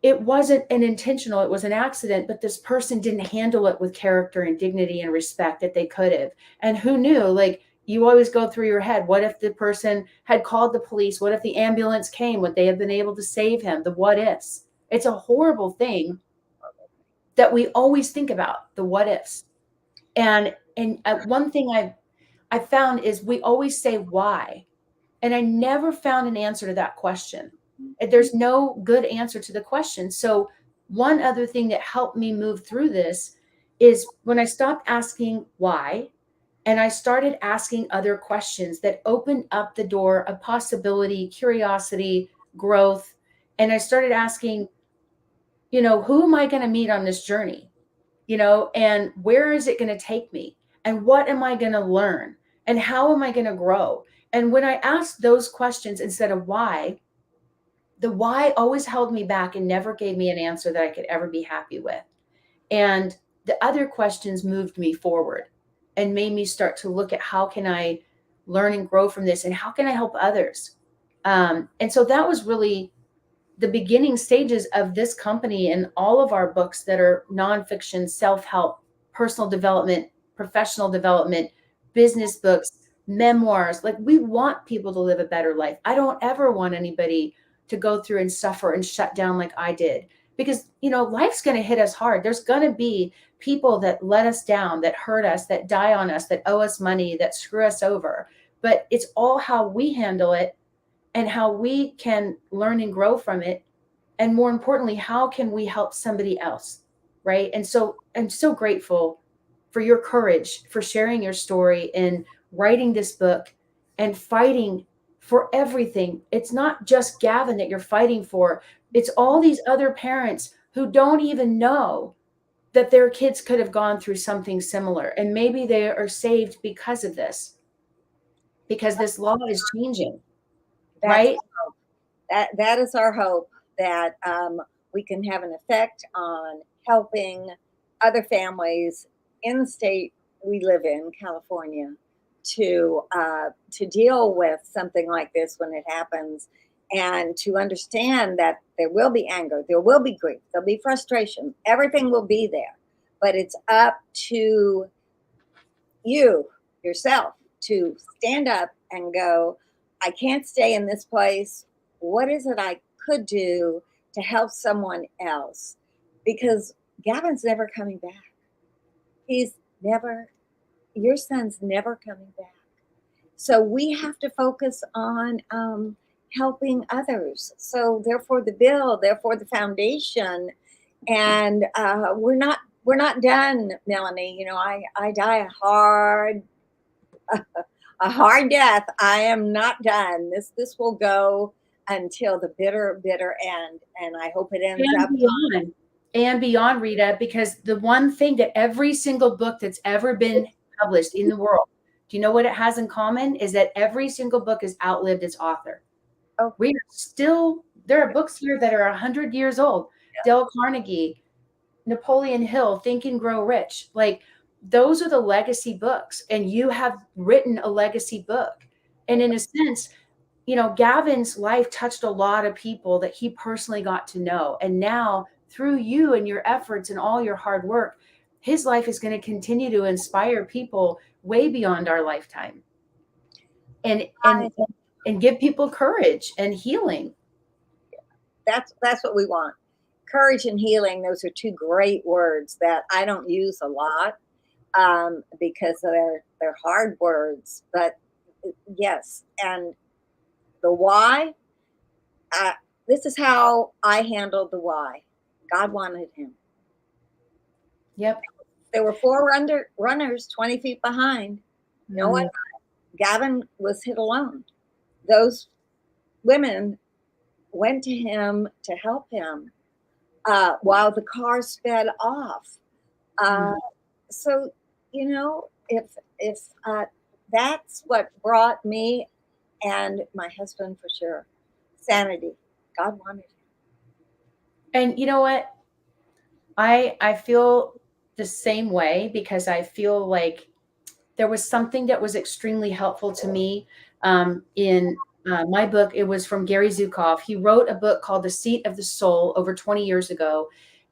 Speaker 1: it wasn't an intentional, it was an accident, but this person didn't handle it with character and dignity and respect that they could have. And who knew? Like, you always go through your head, what if the person had called the police? What if the ambulance came? Would they have been able to save him? The what ifs. It's a horrible thing that we always think about, the what ifs. And one thing I found is we always say why, and I never found an answer to that question. There's no good answer to the question. So one other thing that helped me move through this is when I stopped asking why, and I started asking other questions that opened up the door of possibility, curiosity, growth. And I started asking, who am I going to meet on this journey? And where is it going to take me? And what am I going to learn? And how am I going to grow? And when I asked those questions instead of why, the why always held me back and never gave me an answer that I could ever be happy with. And the other questions moved me forward and made me start to look at, how can I learn and grow from this, and how can I help others? And so that was really the beginning stages of this company and all of our books that are nonfiction, self-help, personal development, professional development, business books, memoirs. Like, we want people to live a better life. I don't ever want anybody to go through and suffer and shut down like I did, because, life's going to hit us hard. There's going to be people that let us down, that hurt us, that die on us, that owe us money, that screw us over. But it's all how we handle it and how we can learn and grow from it. And more importantly, how can we help somebody else? right? And so I'm so grateful for your courage, for sharing your story and writing this book and fighting for everything. It's not just Gavin that you're fighting for, it's all these other parents who don't even know that their kids could have gone through something similar. And maybe they are saved because of this, because this law is changing,
Speaker 2: That's
Speaker 1: right?
Speaker 2: that is our hope, that we can have an effect on helping other families in the state we live in, California, to deal with something like this when it happens, and to understand that there will be anger, there will be grief, there'll be frustration, everything will be there, but it's up to you yourself to stand up and go, I can't stay in this place. What is it I could do to help someone else? Because Gavin's never coming back. He's never, your son's never coming back. So we have to focus on helping others. So therefore the bill, therefore the foundation, and we're not done, Melanie. You know, I die a hard death. I am not done. This will go until the bitter end, and I hope it ends
Speaker 1: And
Speaker 2: up.
Speaker 1: beyond, and beyond, Rita, because the one thing that every single book that's ever been published in the world, do you know what it has in common? Is that every single book has outlived its author.
Speaker 2: Oh,
Speaker 1: We are still, there are books here that are 100 years old.
Speaker 2: yeah.
Speaker 1: Dale Carnegie, Napoleon Hill, Think and Grow Rich. Like, those are the legacy books, and you have written a legacy book. And in a sense, you know, Gavin's life touched a lot of people that he personally got to know. And now, through you and your efforts and all your hard work, his life is going to continue to inspire people way beyond our lifetime, and
Speaker 2: I,
Speaker 1: and give people courage and healing.
Speaker 2: that's what we want. Courage and healing. Those are two great words that I don't use a lot because they're hard words. But yes, and the why. Uh, this is how I handled the why. God wanted him.
Speaker 1: Yep.
Speaker 2: There were runners 20 feet behind. No one. Gavin was hit alone. Those women went to him to help him while the car sped off. Uh, so, you know, if that's what brought me and my husband for sure, sanity. God wanted him.
Speaker 1: And you know what? I feel the same way, because I feel like there was something that was extremely helpful to me in my book. It was from Gary Zukav. He wrote a book called The Seat of the Soul over 20 years ago.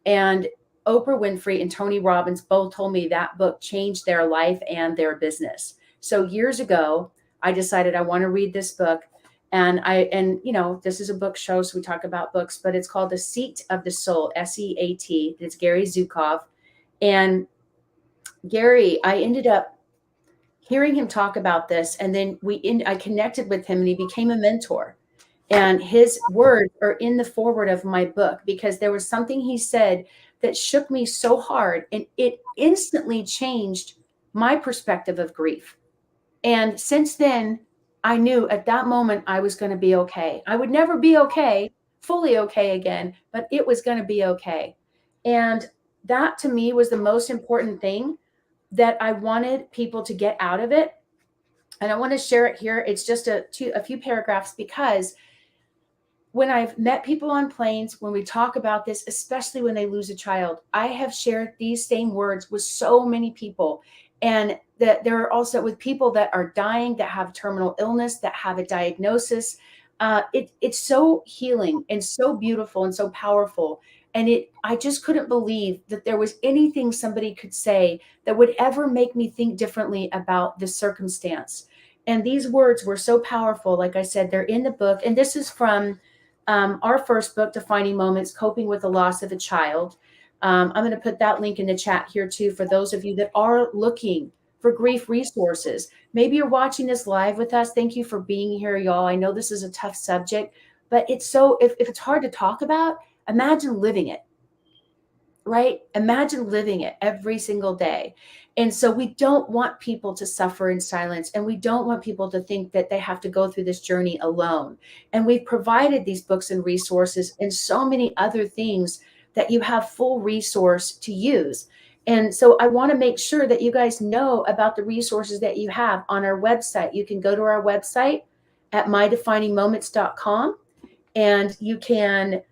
Speaker 1: And Oprah Winfrey and Tony Robbins both told me that book changed their life and their business. So years ago, I decided I want to read this book. And you know, this is a book show, so we talk about books, but it's called The Seat of the Soul, SEAT. It's Gary Zukav. And Gary, I ended up hearing him talk about this, and then I connected with him, and he became a mentor. And his words are in the foreword of my book, because there was something he said that shook me so hard, and it instantly changed my perspective of grief. And since then, I knew at that moment I was going to be okay. I would never be okay, fully okay again, but it was going to be okay. And that to me was the most important thing that I wanted people to get out of it. And I want to share it here. It's just a few paragraphs, because when I've met people on planes, when we talk about this, especially when they lose a child, I have shared these same words with so many people. And that there are also with people that are dying, that have terminal illness, that have a diagnosis. It's so healing and so beautiful and so powerful. And I just couldn't believe that there was anything somebody could say that would ever make me think differently about this circumstance. And these words were so powerful. Like I said, they're in the book. And this is from our first book, Defining Moments, Coping with the Loss of a Child. I'm going to put that link in the chat here too, for those of you that are looking for grief resources. Maybe you're watching this live with us. Thank you for being here, y'all. I know this is a tough subject, but it's so, if it's hard to talk about, imagine living it. right? Imagine living it every single day. And so we don't want people to suffer in silence, and we don't want people to think that they have to go through this journey alone. And we've provided these books and resources and so many other things that you have full resource to use. And so I want to make sure that you guys know about the resources that you have on our website. You can go to our website at MyDefiningMoments.com, and you can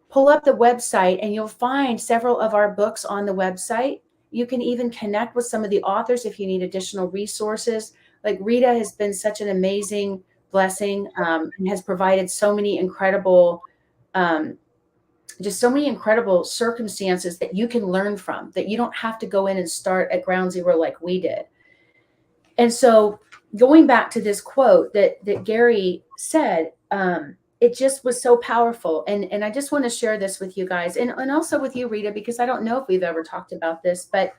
Speaker 1: pull up the website and you'll find several of our books on the website. You can even connect with some of the authors if you need additional resources. Like Rita has been such an amazing blessing, and has provided so many incredible, um, just so many incredible circumstances that you can learn from, that you don't have to go in and start at ground zero like we did. And so going back to this quote that Gary said, it just was so powerful. And I just want to share this with you guys, and also with you, Rita, because I don't know if we've ever talked about this, but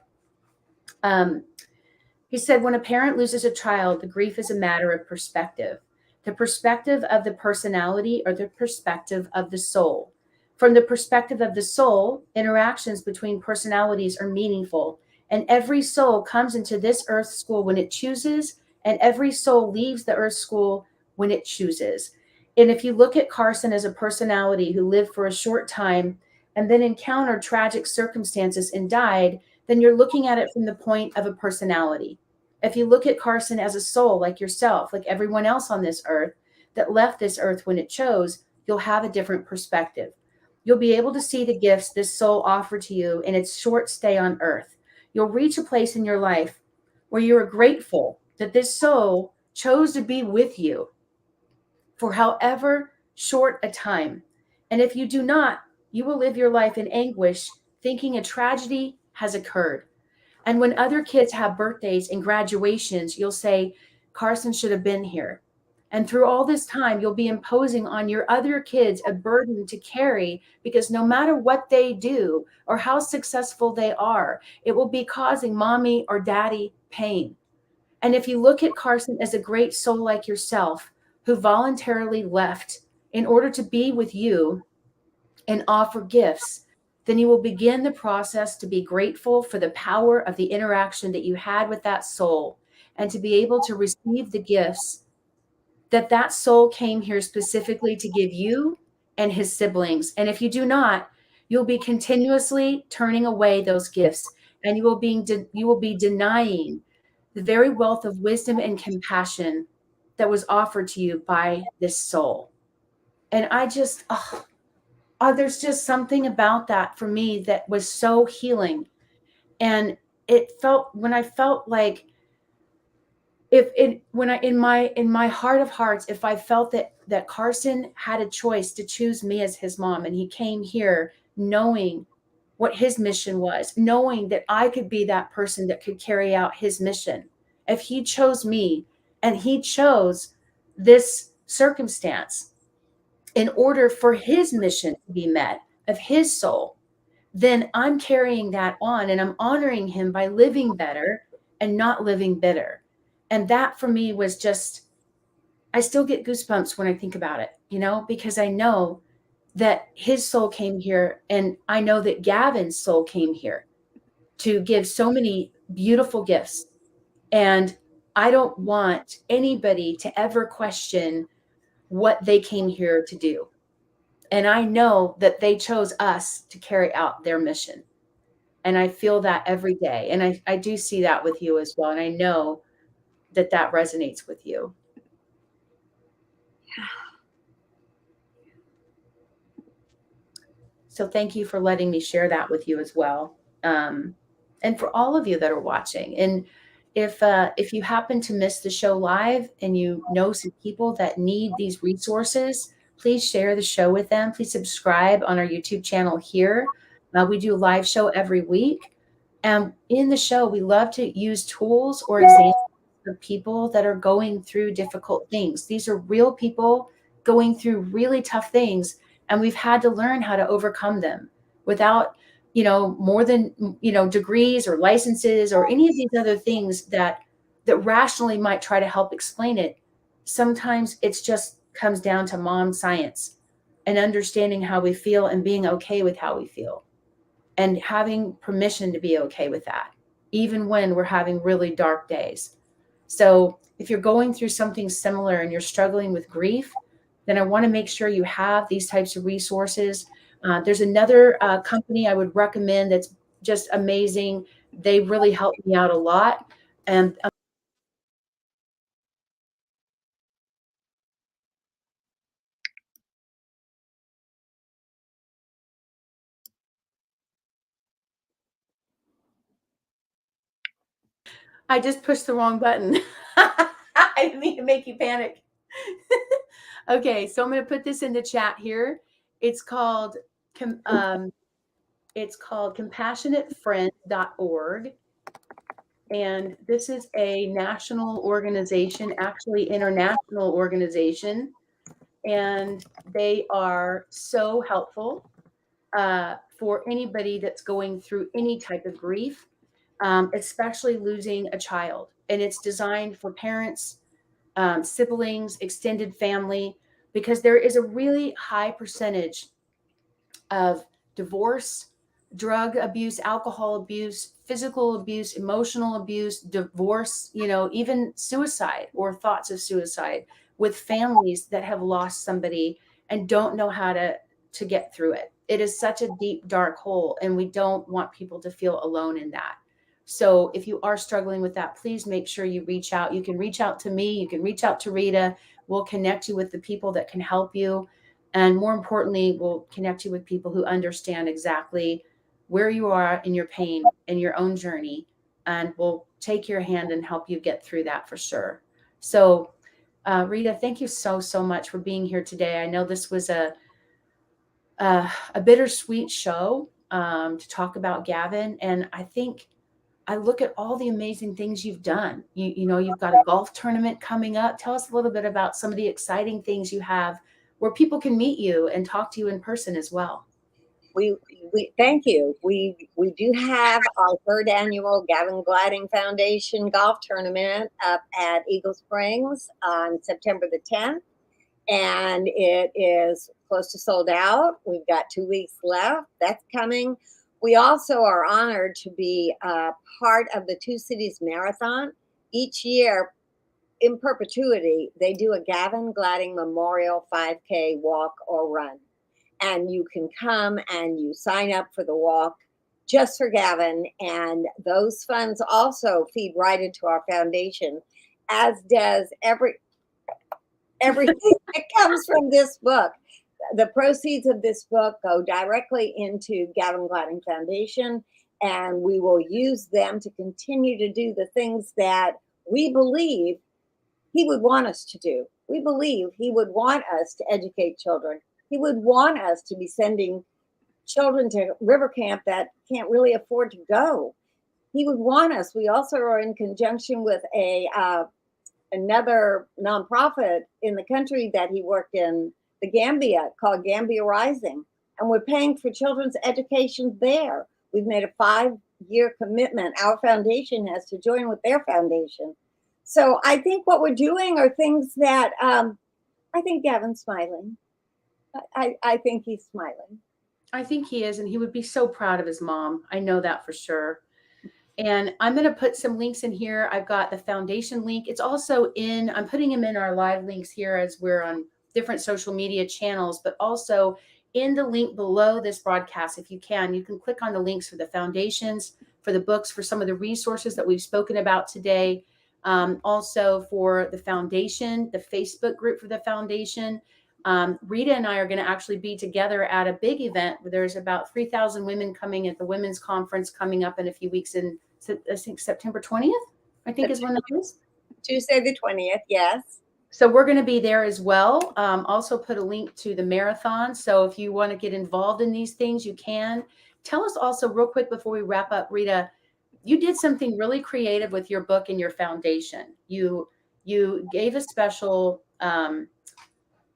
Speaker 1: he said, when a parent loses a child, the grief is a matter of perspective, the perspective of the personality or the perspective of the soul. From the perspective of the soul, interactions between personalities are meaningful, and every soul comes into this earth school when it chooses, and every soul leaves the earth school when it chooses. And if you look at Carson as a personality who lived for a short time and then encountered tragic circumstances and died, then you're looking at it from the point of a personality. If you look at Carson as a soul, like yourself, like everyone else on this earth that left this earth when it chose, you'll have a different perspective. You'll be able to see the gifts this soul offered to you in its short stay on earth. You'll reach a place in your life where you are grateful that this soul chose to be with you for however short a time. And if you do not, you will live your life in anguish, thinking a tragedy has occurred. And when other kids have birthdays and graduations, you'll say, Carson should have been here. And through all this time, you'll be imposing on your other kids a burden to carry, because no matter what they do or how successful they are, it will be causing mommy or daddy pain. And if you look at Carson as a great soul like yourself, who voluntarily left in order to be with you and offer gifts, then you will begin the process to be grateful for the power of the interaction that you had with that soul, and to be able to receive the gifts that that soul came here specifically to give you and his siblings. And if you do not, you'll be continuously turning away those gifts, and you will be denying the very wealth of wisdom and compassion that was offered to you by this soul. And I just, there's just something about that for me that was so healing. And it felt, when I felt like, if it, when I, in my heart of hearts, if I felt that Carson had a choice to choose me as his mom, and he came here knowing what his mission was, knowing that I could be that person that could carry out his mission. If he chose me and he chose this circumstance in order for his mission to be met of his soul, then I'm carrying that on, and I'm honoring him by living better and not living bitter. And that for me was just, I still get goosebumps when I think about it, because I know that his soul came here, and I know that Gavin's soul came here to give so many beautiful gifts. And I don't want anybody to ever question what they came here to do. And I know that they chose us to carry out their mission. And I feel that every day. And I do see that with you as well. And I know that that resonates with you. So thank you for letting me share that with you as well. And for all of you that are watching. And if you happen to miss the show live and you know some people that need these resources, please share the show with them. Please subscribe on our YouTube channel here. We do a live show every week. And in the show, we love to use tools or examples of people that are going through difficult things. These are real people going through really tough things, and we've had to learn how to overcome them without, more than, degrees or licenses or any of these other things that rationally might try to help explain it. Sometimes it's just comes down to mom science and understanding how we feel and being okay with how we feel. and having permission to be okay with that, even when we're having really dark days. So if you're going through something similar and you're struggling with grief, then I want to make sure you have these types of resources. There's another company I would recommend that's just amazing. They really helped me out a lot. And I just pushed the wrong button. I didn't mean to make you panic. Okay, so I'm going to put this in the chat here. It's called Compassionatefriend.org. And this is a national organization, actually international organization, and they are so helpful for anybody that's going through any type of grief, especially losing a child. And it's designed for parents, siblings, extended family, because there is a really high percentage of divorce, drug abuse, alcohol abuse, physical abuse, emotional abuse, divorce, even suicide or thoughts of suicide with families that have lost somebody and don't know how to get through it. It is such a deep, dark hole, and we don't want people to feel alone in that. So if you are struggling with that, please make sure you reach out. You can reach out to me. You can reach out to Rita. We'll connect you with the people that can help you. And more importantly, we'll connect you with people who understand exactly where you are in your pain and your own journey. And we'll take your hand and help you get through that for sure. So, Rita, thank you so, so much for being here today. I know this was a bittersweet show to talk about Gavin. And I think I look at all the amazing things you've done. You've got a golf tournament coming up. Tell us a little bit about some of the exciting things you have where people can meet you and talk to you in person as well.
Speaker 2: We thank you. We do have our third annual Gavin Gladding Foundation golf tournament up at Eagle Springs on September the 10th, and it is close to sold out. We've got 2 weeks left. That's coming. We also are honored to be part of the Two Cities Marathon. Each year, in perpetuity, they do a Gavin Gladding Memorial 5K walk or run. And you can come and you sign up for the walk just for Gavin. And those funds also feed right into our foundation, as does everything that comes from this book. The proceeds of this book go directly into Gavin Gladding Foundation, and we will use them to continue to do the things that we believe he would want us to do. We believe he would want us to educate children. He would want us to be sending children to river camp that can't really afford to go. He would want us. We also are in conjunction with another nonprofit in the country that he worked in, the Gambia, called Gambia Rising, and we're paying for children's education there. We've made a 5-year commitment. Our foundation has to join with their foundation. So I think what we're doing are things that I think Gavin's smiling. I think he's smiling.
Speaker 1: I think he is, and he would be so proud of his mom. I know that for sure. And I'm going to put some links in here. I've got the foundation link. It's also I'm putting them in our live links here as we're on different social media channels, but also in the link below this broadcast, if you can click on the links for the foundations, for the books, for some of the resources that we've spoken about today. Also for the foundation, the Facebook group for the foundation. Rita and I are going to actually be together at a big event where there's about 3,000 women coming at the women's conference coming up in a few weeks in, I think, September 20th, I think is when that is.
Speaker 2: Tuesday the 20th, yes.
Speaker 1: So we're going to be there as well. Also put a link to the marathon. So if you want to get involved in these things, you can. Tell us also real quick before we wrap up, Rita, you did something really creative with your book and your foundation. You gave a special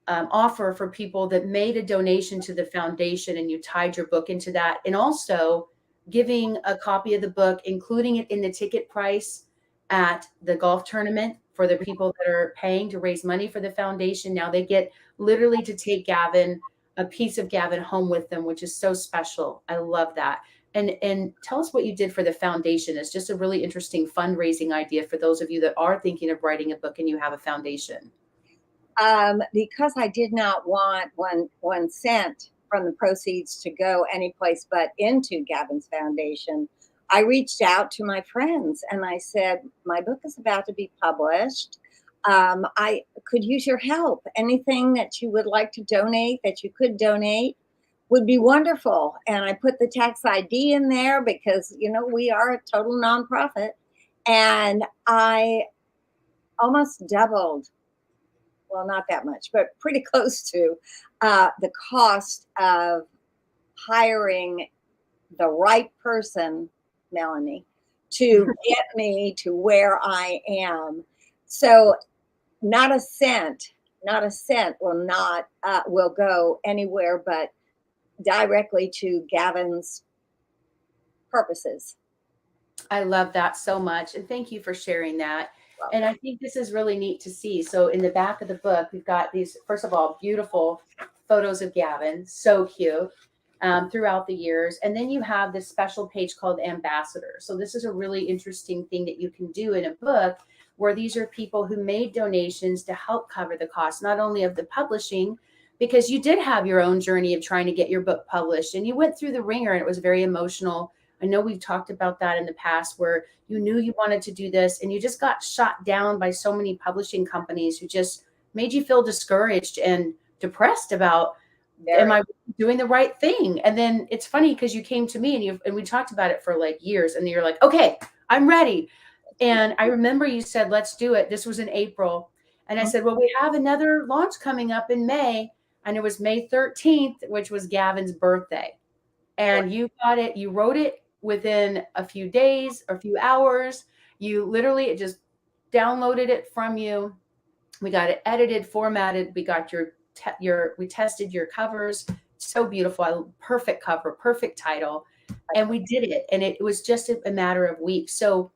Speaker 1: offer for people that made a donation to the foundation, and you tied your book into that, and also giving a copy of the book, including it in the ticket price at the golf tournament for the people that are paying to raise money for the foundation. Now they get literally to take a piece of Gavin home with them, which is so special. I love that. And tell us what you did for the foundation. It's just a really interesting fundraising idea for those of you that are thinking of writing a book and you have a foundation.
Speaker 2: Because I did not want 1 cent from the proceeds to go anyplace but into Gavin's foundation, I reached out to my friends and I said, my book is about to be published. I could use your help. Anything that you would like to donate, that you could donate, would be wonderful. And I put the tax ID in there because, we are a total nonprofit. And I almost doubled, well, not that much, but pretty close to the cost of hiring the right person, Melanie, to get me to where I am. So not a cent will go anywhere but directly to Gavin's purposes.
Speaker 1: I love that so much. And thank you for sharing that. And I think this is really neat to see. So in the back of the book, we've got these, first of all, beautiful photos of Gavin, so cute, throughout the years. And then you have this special page called Ambassador. So this is a really interesting thing that you can do in a book where these are people who made donations to help cover the cost, not only of the publishing, because you did have your own journey of trying to get your book published and you went through the ringer and it was very emotional. I know we've talked about that in the past where you knew you wanted to do this and you just got shot down by so many publishing companies who just made you feel discouraged and depressed about, am I doing the right thing? And then it's funny because you came to me and we talked about it for like years and you're like, okay, I'm ready. And I remember you said, let's do it. This was in April. And I said, well, we have another launch coming up in May. And it was May 13th, which was Gavin's birthday. And you got it, you wrote it within a few days or a few hours. You literally just downloaded it from you. We got it edited, formatted. We got we tested your covers. So beautiful. Perfect cover, perfect title. And we did it. And it was just a matter of weeks. So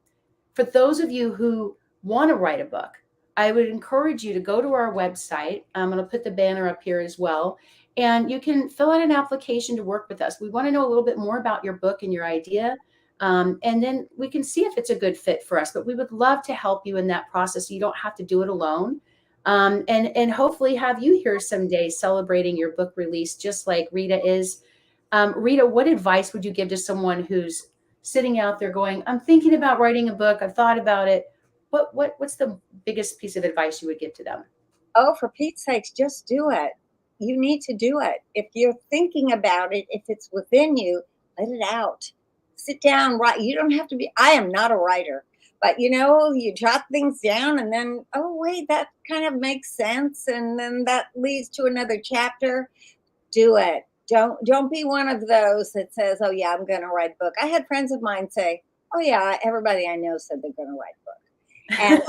Speaker 1: for those of you who want to write a book, I would encourage you to go to our website. I'm going to put the banner up here as well. And you can fill out an application to work with us. We want to know a little bit more about your book and your idea. And then we can see if it's a good fit for us. But we would love to help you in that process so you don't have to do it alone. And hopefully have you here someday celebrating your book release, just like Rita is. Rita, what advice would you give to someone who's sitting out there going, I'm thinking about writing a book. I've thought about it. What's the biggest piece of advice you would give to them?
Speaker 2: Oh, for Pete's sakes, just do it. You need to do it. If you're thinking about it, if it's within you, let it out. Sit down, write. You don't have to be, I am not a writer, but you jot things down and then, oh, wait, that kind of makes sense. And then that leads to another chapter. Do it. Don't be one of those that says, oh, yeah, I'm going to write a book. I had friends of mine say, oh, yeah, everybody I know said they're going to write a book. And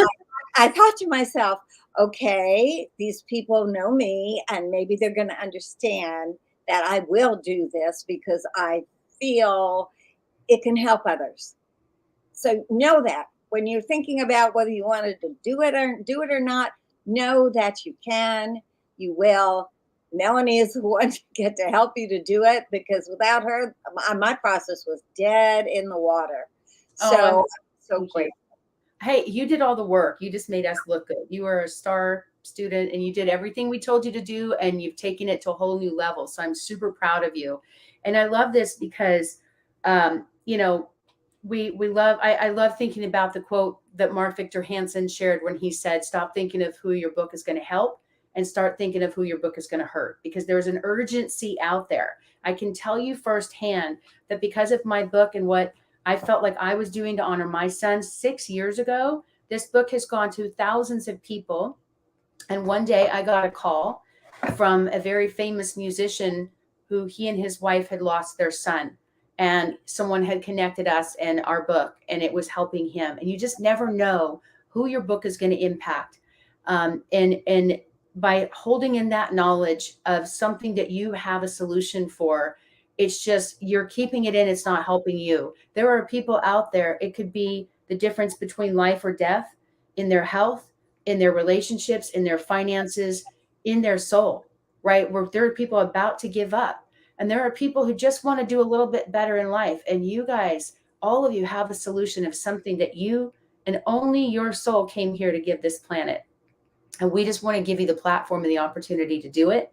Speaker 2: I thought to myself, okay, these people know me and maybe they're going to understand that I will do this because I feel it can help others. So know that when you're thinking about whether you wanted to do it or not, know that you can, you will. Melanie is the one to get to help you to do it because without her, my process was dead in the water. So great.
Speaker 1: Hey, you did all the work. You just made us look good. You were a star student and you did everything we told you to do and you've taken it to a whole new level. So I'm super proud of you. And I love this because, I love thinking about the quote that Mark Victor Hansen shared when he said, stop thinking of who your book is going to help and start thinking of who your book is going to hurt, because there's an urgency out there. I can tell you firsthand that because of my book and what I felt like I was doing to honor my son 6 years ago, this book has gone to thousands of people. And one day I got a call from a very famous musician who he and his wife had lost their son. And someone had connected us and our book, and it was helping him. And you just never know who your book is going to impact. And by holding in that knowledge of something that you have a solution for, it's just, you're keeping it in, it's not helping you. There are people out there, it could be the difference between life or death in their health, in their relationships, in their finances, in their soul, right? Where there are people about to give up. And there are people who just want to do a little bit better in life. And you guys, all of you have a solution of something that you and only your soul came here to give this planet. And we just want to give you the platform and the opportunity to do it.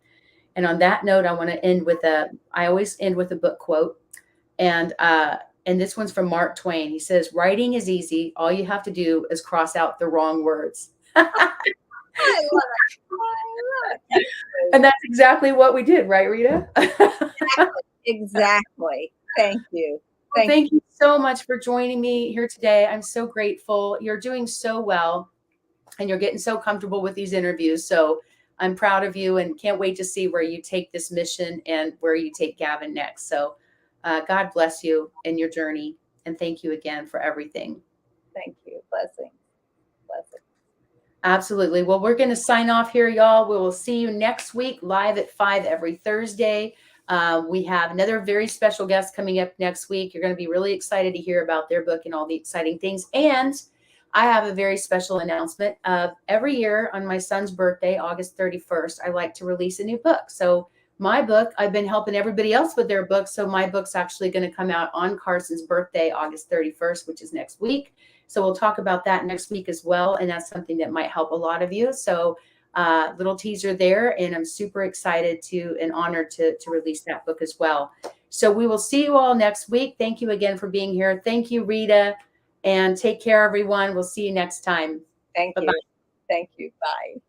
Speaker 1: And on that note, I want to end with I always end with a book quote. And this one's from Mark Twain. He says, writing is easy. All you have to do is cross out the wrong words.
Speaker 2: I love it. I love it.
Speaker 1: And that's exactly what we did, right, Rita?
Speaker 2: Exactly. Thank you.
Speaker 1: Well, thank you so much for joining me here today. I'm so grateful. You're doing so well and you're getting so comfortable with these interviews. So I'm proud of you and can't wait to see where you take this mission and where you take Gavin next. So God bless you in your journey. And thank you again for everything.
Speaker 2: Thank you. Blessings. Blessings.
Speaker 1: Absolutely. Well, we're going to sign off here, y'all. We will see you next week live at 5 every Thursday. We have another very special guest coming up next week. You're going to be really excited to hear about their book and all the exciting things. And I have a very special announcement. Every year on my son's birthday, August 31st, I like to release a new book. So my book, I've been helping everybody else with their books. So my book's actually going to come out on Carson's birthday, August 31st, which is next week. So we'll talk about that next week as well. And that's something that might help a lot of you. So little teaser there. And I'm super excited and honored to release that book as well. So we will see you all next week. Thank you again for being here. Thank you, Rita. And take care, everyone. We'll see you next time.
Speaker 2: Thank you.
Speaker 1: Bye-bye.
Speaker 2: Thank you. Bye.